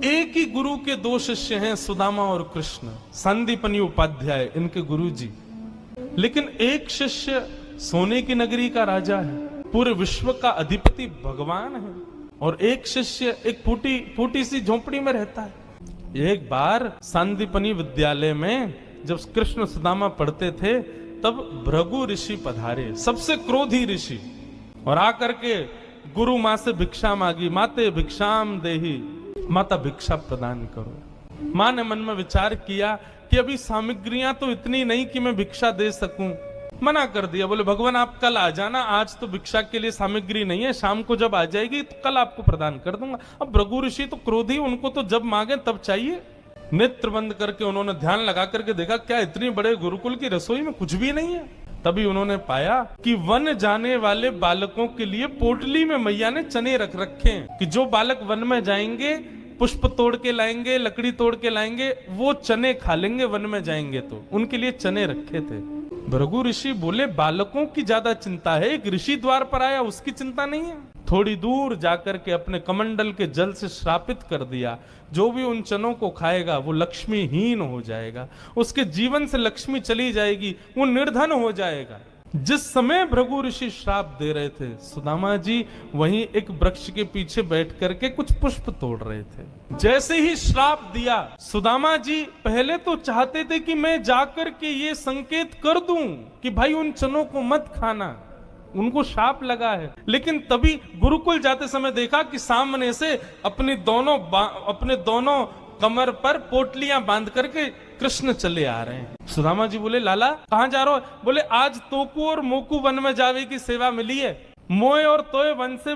एक ही गुरु के दो शिष्य हैं, सुदामा और कृष्ण, संदीपनी उपाध्याय इनके गुरु जी। लेकिन एक शिष्य सोने की नगरी का राजा है, पूरे विश्व का अधिपति भगवान है, और एक शिष्य एक फूटी सी झोपड़ी में रहता है। एक बार संदीपनी विद्यालय में जब कृष्ण सुदामा पढ़ते थे तब भृगु ऋषि पधारे, सबसे क्रोधी ऋषि, और आकर के गुरु माँ से भिक्षा मांगी। माते भिक्षाम देही, माता भिक्षा प्रदान करो। माँ ने मन में विचार किया कि अभी सामग्रियां तो इतनी नहीं कि मैं भिक्षा दे सकूं, मना कर दिया। बोले भगवान आप कल आ जाना, आज तो भिक्षा के लिए सामग्री नहीं है, शाम को जब आ जाएगी तो कल आपको प्रदान कर दूंगा। अब भृगु ऋषि तो क्रोधी, उनको तो जब मांगे तब चाहिए। नेत्र बंद करके उन्होंने ध्यान लगा करके देखा, क्या इतनी बड़े गुरुकुल की रसोई में कुछ भी नहीं है। तभी उन्होंने पाया कि वन जाने वाले बालकों के लिए पोटली में मैया ने चने रख रखे हैं कि जो बालक वन में जाएंगे, पुष्प तोड़ के लाएंगे, लकड़ी तोड़ के लाएंगे, वो चने खा लेंगे वन में जाएंगे, तो उनके लिए चने रखे थे। भृगु ऋषि बोले बालकों की ज्यादा चिंता है, एक ऋषि द्वार पर आया उसकी चिंता नहीं है। थोड़ी दूर जाकर के अपने कमंडल के जल से श्रापित कर दिया, जो भी उन चनों को खाएगा वो लक्ष्मीहीन हो जाएगा, उसके जीवन से लक्ष्मी चली जाएगी, वो निर्धन हो जाएगा। जिस समय भृगु ऋषि श्राप दे रहे थे, सुदामा जी वहीं एक वृक्ष के पीछे बैठ करके कुछ पुष्प तोड़ रहे थे। जैसे ही श्राप दिया, सुदामा जी पहले तो चाहते थे कि मैं जाकर के ये संकेत कर दूं कि भाई उन चनों को मत खाना, उनको शाप लगा है। लेकिन तभी गुरुकुल जाते समय देखा कि सामने से अपने दोनों कमर पर पोटलियां बांध करके कृष्ण चले आ रहे हैं। सुदामा जी बोले लाला कहां जा रहे हो? बोले आज तोकू और मोकू वन में जावे की सेवा मिली है, मोए और तोए वन से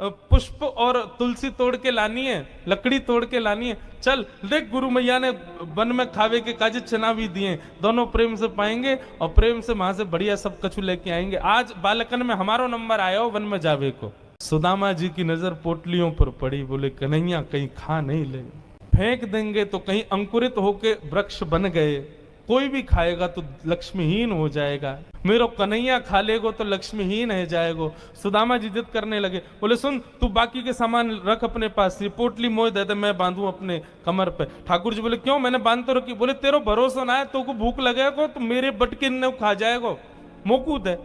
पुष्प और तुलसी तोड़ के लानी है, लकड़ी तोड़ के लानी है। चल देख, गुरु मैया ने वन में खावे के काजे चना भी दिए, दोनों प्रेम से पाएंगे और प्रेम से वहां से बढ़िया सब कछु लेके आएंगे। आज बालकन में हमारो नंबर आया हो वन में जावे को। सुदामा जी की नजर पोटलियों पर पड़ी, बोले कन्हैया कहीं खा नहीं ले, फेंक देंगे तो कहीं अंकुरित होके वृक्ष बन गए, कोई भी खाएगा तो लक्ष्मीहीन हो जाएगा, मेरो कन्हैया खा लेगो तो लक्ष्मीहीन है जाएगो। सुदामा जी जिद करने लगे, बोले सुन तू बाकी के सामान रख अपने पास, ये पोटली मोह दे दे मैं बांधू अपने कमर पे। ठाकुर जी बोले क्यों, मैंने बांध तो रखी। बोले तेरो भरोसा ना है, तो को भूख लगेगा तो मेरे बटके ने खा जाएगो, मोकूद है,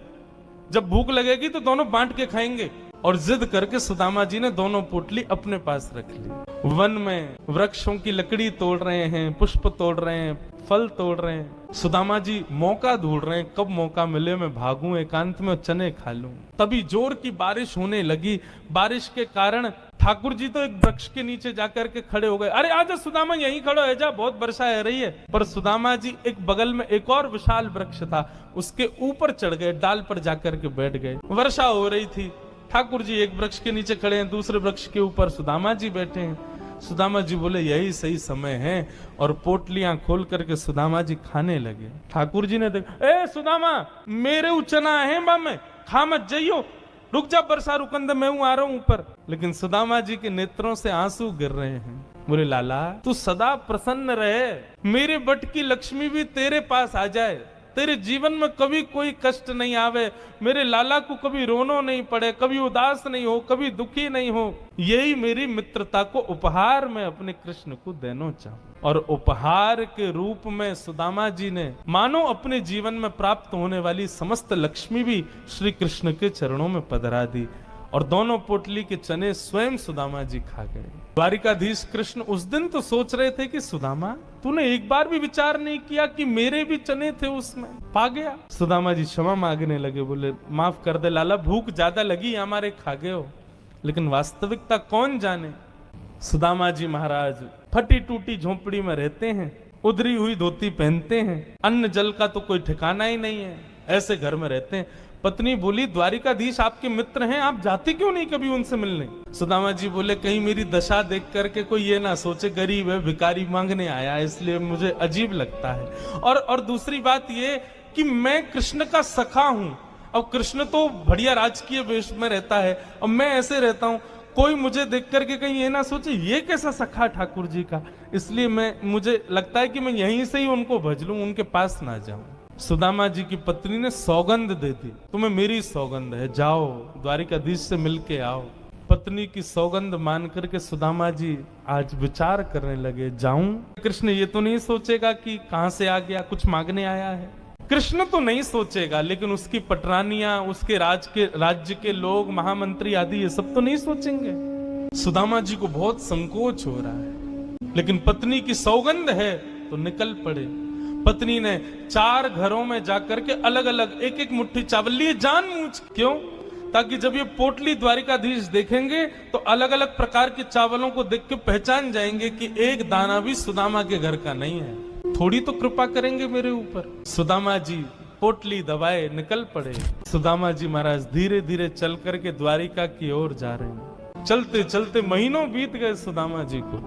जब भूख लगेगी तो दोनों बांट के खाएंगे। और जिद करके सुदामा जी ने दोनों पोटली अपने पास रख ली। वन में वृक्षों की लकड़ी तोड़ रहे हैं, पुष्प तोड़ रहे हैं, फल तोड़ रहे हैं। सुदामा जी मौका ढूंढ रहे हैं, कब मौका मिले मैं भागूं एकांत में चने खा लूं। तभी जोर की बारिश होने लगी। बारिश के कारण ठाकुर जी तो एक वृक्ष के नीचे जाकर के खड़े हो गए। अरे आजा सुदामा यहीं खड़ो है जा, बहुत वर्षा है रही है। पर सुदामा जी एक बगल में एक और विशाल वृक्ष था, उसके ऊपर चढ़ गए, डाल पर जाकर के बैठ गए। वर्षा हो रही थी, ठाकुर जी एक वृक्ष के नीचे खड़े हैं, दूसरे वृक्ष के ऊपर सुदामा जी बैठे हैं। सुदामा जी बोले यही सही समय है, और पोटलियां खोल करके सुदामा जी खाने लगे। ठाकुर जी ने देखा, ए सुदामा मेरे उचना है बा में, खा मत जाइयो, रुक जा बरसा रुकंद मैं हूं, आ रहा हूं ऊपर। लेकिन सुदामा जी के नेत्रों से आंसू गिर रहे हैं। बोले लाला तू सदा प्रसन्न रहे, मेरे बट की लक्ष्मी भी तेरे पास आ जाए, तेरे जीवन में कभी कोई कष्ट नहीं आवे, मेरे लाला को कभी रोनो नहीं पड़े, कभी उदास नहीं हो, कभी दुखी नहीं हो, यही मेरी मित्रता को उपहार मैं अपने कृष्ण को देना चाहूं। और उपहार के रूप में सुदामा जी ने मानो अपने जीवन में प्राप्त होने वाली समस्त लक्ष्मी भी श्री कृष्ण के चरणों में पधरा दी, और दोनों पोटली के चने स्वयं सुदामा जी खा गए। द्वारिकाधीश कृष्ण उस दिन तो सोच रहे थे कि सुदामा तूने एक बार भी विचार नहीं किया कि मेरे भी चने थे उसमें, पा गया। सुदामा जी क्षमा मांगने लगे, बोले माफ कर दे लाला, भूख ज्यादा लगी हमारे, खा गए हो। लेकिन वास्तविकता कौन जाने। सुदामा जी महाराज फटी टूटी झोपड़ी में रहते हैं, उधरी हुई धोती पहनते हैं, अन्न जल का तो कोई ठिकाना ही नहीं है, ऐसे घर में रहते हैं। पत्नी बोली द्वारिकाधीश आपके मित्र हैं, आप जाते क्यों नहीं कभी उनसे मिलने? सुदामा जी बोले कहीं मेरी दशा देख करके कोई ये ना सोचे गरीब है, भिखारी मांगने आया, इसलिए मुझे अजीब लगता है। और दूसरी बात ये कि मैं कृष्ण का सखा हूं, अब कृष्ण तो बढ़िया राजकीय वेश में रहता है, अब मैं ऐसे रहता हूं, कोई मुझे देख करके कहीं ये ना सोचे ये कैसा सखा ठाकुर जी का, इसलिए मुझे लगता है कि मैं यहीं से ही उनको भज लूं, उनके पास ना जाऊं। सुदामा जी की पत्नी ने सौगंध दे दी, तुम्हें मेरी सौगंध है, जाओ द्वारिकाधीश से मिलके आओ। पत्नी की सौगंध मान करके सुदामा जी आज विचार करने लगे, जाऊं? कृष्ण ये तो नहीं सोचेगा कि कहां से आ गया, कुछ मांगने आया है। कृष्ण तो नहीं सोचेगा, लेकिन उसकी पटरानियां, उसके राज्य के लोग, महामंत्री आदि, ये सब तो नहीं सोचेंगे। सुदामा जी को बहुत संकोच हो रहा है, लेकिन पत्नी की सौगंध है तो निकल पड़े। पत्नी ने 4 घरों में जाकर के अलग अलग एक एक मुट्ठी चावल लिए, जानबूझ। क्यों? ताकि जब ये पोटली द्वारिकाधीश देखेंगे तो अलग अलग प्रकार के चावलों को देख के पहचान जाएंगे कि एक दाना भी सुदामा के घर का नहीं है। थोड़ी तो कृपा करेंगे मेरे ऊपर। सुदामा जी पोटली दबाए निकल पड़े। सुदामा जी महाराज धीरे धीरे चल करके द्वारिका की ओर जा रहे हैं। चलते चलते महीनों बीत गए सुदामा जी को।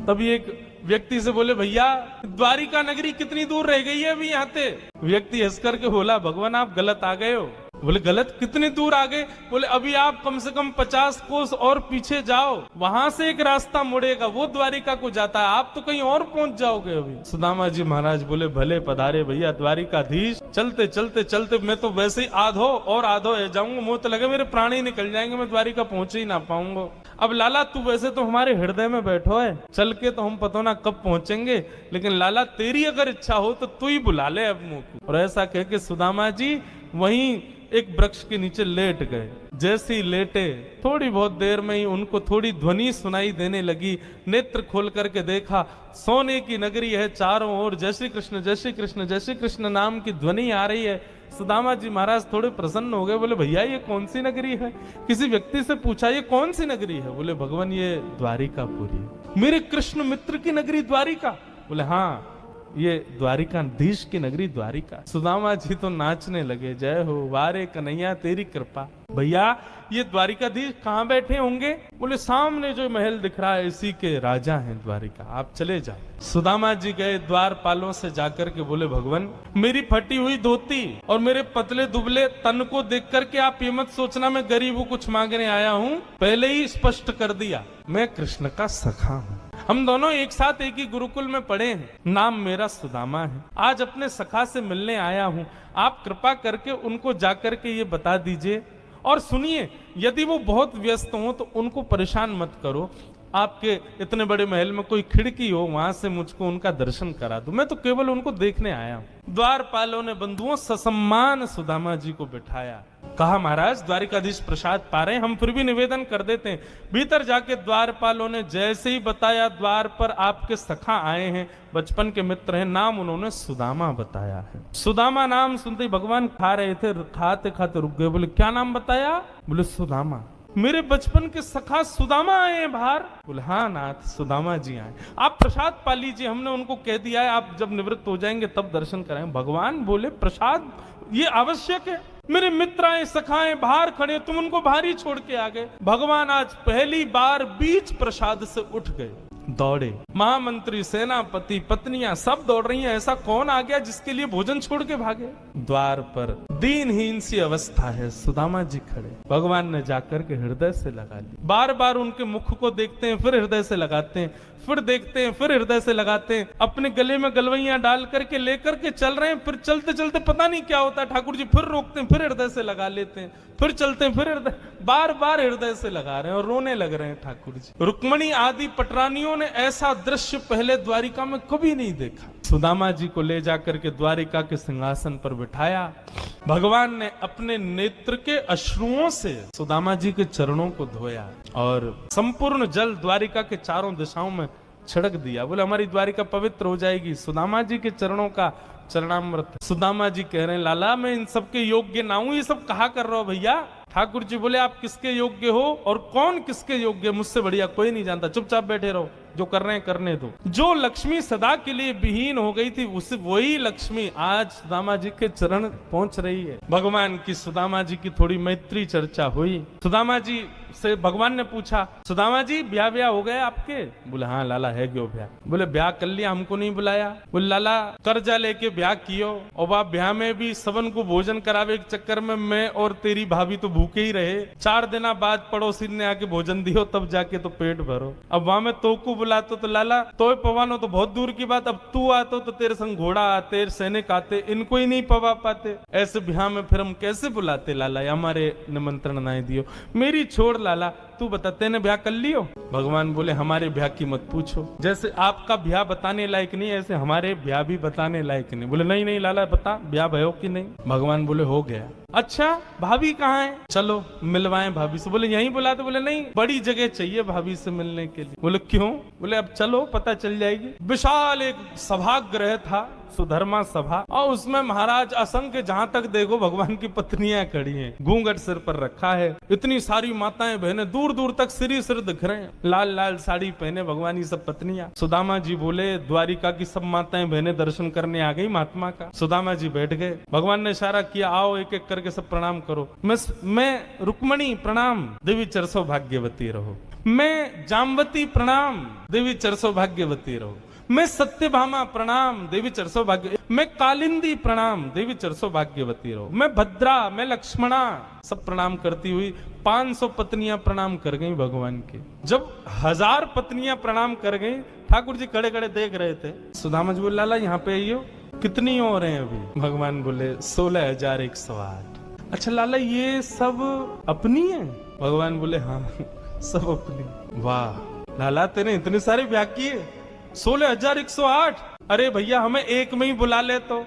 तभी एक व्यक्ति से बोले, भैया द्वारिका नगरी कितनी दूर रह गई है अभी यहाँ से? व्यक्ति हंस करके बोला, भगवान आप गलत आ गए हो। बोले गलत? कितनी दूर आ गए? बोले अभी आप कम से कम 50 कोस और पीछे जाओ, वहां से एक रास्ता मुड़ेगा, वो द्वारिका को जाता है, आप तो कहीं और पहुंच जाओगे अभी। सुदामा जी महाराज बोले, भले पधारे भैया द्वारिकाधीश। चलते चलते चलते मैं तो वैसे ही आधो जाऊंगा, मुंह तो लगे मेरे प्राण ही निकल जाएंगे, मैं द्वारिका पहुंच ही ना पाऊंगा। अब लाला तू वैसे तो हमारे हृदय में बैठो है, चल के तो हम पता ना कब पहुंचेंगे, लेकिन लाला तेरी अगर इच्छा हो तो तू ही बुला ले अब मुंह को। और ऐसा कह के सुदामा जी वहीं एक वृक्ष के नीचे लेट गए। जैसे ही लेटे थोड़ी बहुत देर में ही उनको थोड़ी ध्वनि सुनाई देने लगी। नेत्र खोल करके देखा, सोने की नगरी है, चारों ओर जय श्री कृष्ण जय श्री कृष्ण जय श्री कृष्ण नाम की ध्वनि आ रही है। सुदामा जी महाराज थोड़े प्रसन्न हो गए, बोले भैया ये कौन सी नगरी है? किसी व्यक्ति से पूछा ये कौन सी नगरी है? बोले भगवान ये द्वारिकापुरी। मेरे कृष्ण मित्र की नगरी द्वारिका? बोले हाँ ये द्वारिकाधीश की नगरी द्वारिका। सुदामा जी तो नाचने लगे, जय हो वारे कन्हैया तेरी कृपा। भैया ये द्वारिकाधीश कहाँ बैठे होंगे? बोले सामने जो महल दिख रहा है इसी के राजा हैं द्वारिका, आप चले जाओ। सुदामा जी गए द्वारपालों से जाकर के बोले, भगवान मेरी फटी हुई धोती और मेरे पतले दुबले तन को देख करके आप ये मत सोचना मैं गरीब हूँ कुछ मांगने आया हूँ। पहले ही स्पष्ट कर दिया, मैं कृष्ण का सखा हूँ, हम दोनों एक साथ एक ही गुरुकुल में पढ़े हैं, नाम मेरा सुदामा है। आज अपने सखा से मिलने आया हूं, आप कृपा करके उनको जाकर के ये बता दीजिए। और सुनिए, यदि वो बहुत व्यस्त हो तो उनको परेशान मत करो, आपके इतने बड़े महल में कोई खिड़की हो वहां से मुझको उनका दर्शन करा दो, मैं तो केवल उनको देखने आया हूं। द्वारपालों ने बंधुओं ससम्मान सुदामा जी को बिठाया। कहा महाराज द्वारिकाधीश प्रसाद पा रहे, हम फिर भी निवेदन कर देते हैं। भीतर जाके द्वारपालों ने जैसे ही बताया, द्वार पर आपके सखा आए हैं, बचपन के मित्र हैं, नाम उन्होंने सुदामा बताया है। सुदामा नाम सुनते ही भगवान खा रहे थे, खाते खाते रुक गए। बोले क्या नाम बताया? बोले सुदामा। मेरे बचपन के सखा सुदामा आए हैं बाहर? बोले हाँ नाथ सुदामा जी आए। आप प्रसाद पा लीजिए, हमने उनको कह दिया है आप जब निवृत्त हो जाएंगे तब दर्शन कराएं। भगवान बोले प्रसाद ये आवश्यक है, मेरे मित्र आए सखाएं बाहर खड़े, तुम उनको बाहर ही छोड़ के आ गए। भगवान आज पहली बार बीच प्रसाद से उठ गए, दौड़े। महामंत्री, सेनापति, पत्नियां सब दौड़ रही हैं। ऐसा कौन आ गया जिसके लिए भोजन छोड़ के भागे? द्वार पर दीनहीन सी अवस्था है, सुदामा जी खड़े। भगवान ने जाकर के हृदय से लगा ली। बार बार उनके मुख को देखते हैं, फिर हृदय से लगाते हैं, फिर देखते हैं, फिर हृदय से लगाते हैं। अपने गले में गलवैयां डाल करके लेकर के चल रहे हैं, फिर चलते चलते पता नहीं क्या होता है, ठाकुर जी फिर रोकते हैं, फिर हृदय से लगा लेते हैं, फिर चलते हैं, फिर हृदय, बार बार हृदय से लगा रहे हैं और रोने लग रहे हैं ठाकुर जी। रुक्मणी आदि पटरानियों ने ऐसा दृश्य पहले द्वारिका में कभी नहीं देखा। सुदामा जी को ले जाकर के द्वारिका के सिंहासन पर बिठाया। भगवान ने अपने नेत्र के अश्रुओं से सुदामा जी के चरणों को धोया और संपूर्ण जल द्वारिका के चारों दिशाओं में छिड़क दिया। बोले हमारी द्वारिका पवित्र हो जाएगी सुदामा जी के चरणों का चरणामृत। सुदामा जी कह रहे हैं लाला मैं इन सबके योग्य ना हूं, ये सब कहा कर रहा हो भैया? ठाकुर जी बोले आप किसके योग्य हो और कौन किसके योग्य, मुझसे बढ़िया कोई नहीं जानता, चुपचाप बैठे रहो, जो कर रहे हैं करने दो। जो लक्ष्मी सदा के लिए विहीन हो गई थी उस वही लक्ष्मी आज सुदामा जी के चरण पहुंच रही है। भगवान की सुदामा जी की थोड़ी मैत्री चर्चा हुई। सुदामा जी से भगवान ने पूछा सुदामा जी ब्याह हो गए आपके? बोले हाँ लाला है क्यों ब्याह? बोले ब्याह कर लिया, हमको नहीं बुलाया? बोले लाला कर्जा लेके ब्याह कियो और बाप ब्याह में भी सबन को भोजन करावे के चक्कर में मैं और तेरी भाभी तो भूखे ही रहे। 4 दिन बाद पड़ोसी ने आके भोजन दियो तब जाके तो पेट भरो। अब वहां में तो को बुलाते तो लाला तो पवानो तो बहुत दूर की बात, अब तू आते तो तेरे संग घोड़ा आते, सैनिक आते, इनको ही नहीं पवा पाते। ऐसे ब्याह में फिर हम कैसे बुलाते लाला? हमारे निमंत्रण नहीं दियो। मेरी छोड़ और लाला तू बता तेने ब्याह कर लियो? भगवान बोले हमारे ब्याह की मत पूछो, जैसे आपका ब्याह बताने लायक नहीं ऐसे हमारे ब्याह भी बताने लायक नहीं। बोले नहीं नहीं लाला बता ब्याह भयो कि नहीं? भगवान बोले हो गया। अच्छा भाभी कहाँ है? चलो मिलवाएं भाभी से। बोले यहीं बुला दो। बोले नहीं बड़ी जगह चाहिए भाभी से मिलने के लिए। बोले क्यों? बोले अब चलो पता चल जाएगी। विशाल एक सभागृह था, सुधर्मा सभा, और उसमें महाराज असंख्य जहां तक देखो भगवान की पत्नियां खड़ी हैं, घूंघट सिर पर रखा है, इतनी सारी माताएं बहनें दूर दूर तक सिर दिख रहे हैं, लाल लाल साड़ी पहने भगवान की सब पत्नियां। सुदामा जी बोले द्वारिका की सब माताएं बहनें दर्शन करने आ गई महात्मा का। सुदामा जी बैठ गए, भगवान ने इशारा किया आओ एक एक करके सब प्रणाम करो। मैं रुक्मणी प्रणाम, देवी चरसो भाग्यवती रहो। मैं जामवती प्रणाम, देवी चरसो भाग्यवती रहो। मैं सत्यभामा प्रणाम, देवी चरसो भाग्य। मैं कालिंदी प्रणाम, देवी चरसो भाग्यवती रहो। मैं भद्रा, मैं लक्ष्मणा, सब प्रणाम करती हुई 500 पत्नियां प्रणाम कर गई भगवान के। जब 1000 पत्नियां प्रणाम कर गई, ठाकुर जी खड़े खड़े देख रहे थे। सुदामा जी बोले लाला यहाँ पे आइयो, कितनी और हैं अभी? भगवान बोले 16,108। अच्छा लाला ये सब अपनी है? भगवान बोले हाँ सब अपनी। वाह लाला तेने इतने सारे ब्याह किए, 16,108। अरे भैया हमें एक में ही बुला ले तो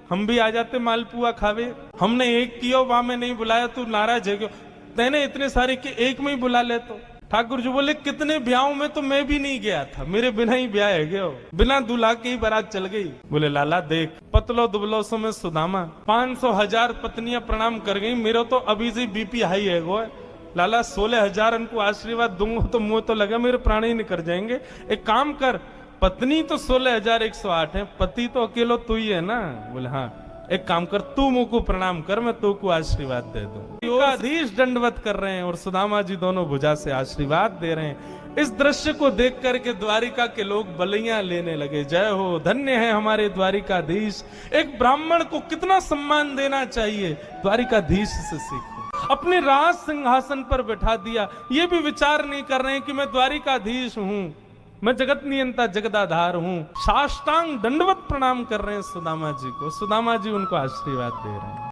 हम भी आ जाते मालपुआ खावे। हमने एक किया वहां में नहीं बुलाया, तू नाराज है क्यों? तेने इतने सारे के एक में ही बुला ले तो। ठाकुर जी बोले कितने ब्याहों में तो मैं भी नहीं गया था, मेरे बिना ही ब्याह है गया, बिना दूल्हा के ही बारात चल गई। बोले लाला देख पतलो दुबलो सो में सुदामा 500,000 पत्नियां प्रणाम कर गई, मेरा तो अभी से बीपी हाई है गो। लाला 16,000 उनको आशीर्वाद दूंगा तो मुंह तो लगा मेरे प्राण ही निकल जाएंगे। एक काम कर, पत्नी तो 16,108 है, पति तो अकेलो तू ही है ना? बोले हाँ। एक काम कर तू मुंह को प्रणाम कर, मैं तू को आशीर्वाद दे दूं। आधीश दंडवत कर रहे हैं और सुदामा जी दोनों भुजा से आशीर्वाद दे रहे हैं। इस दृश्य को देख करके द्वारिका के लोग बलियां लेने लगे। जय हो, धन्य है हमारे द्वारिकाधीश। एक ब्राह्मण को कितना सम्मान देना चाहिए, द्वारिकाधीश से सीखो। अपने राज सिंहासन पर बैठा दिया, ये भी विचार नहीं कर रहे हैं कि मैं द्वारिकाधीश हूं, मैं जगत नियंता जगदाधार हूं। साष्टांग दंडवत प्रणाम कर रहे हैं सुदामा जी को। सुदामा जी उनको आशीर्वाद दे रहे हैं।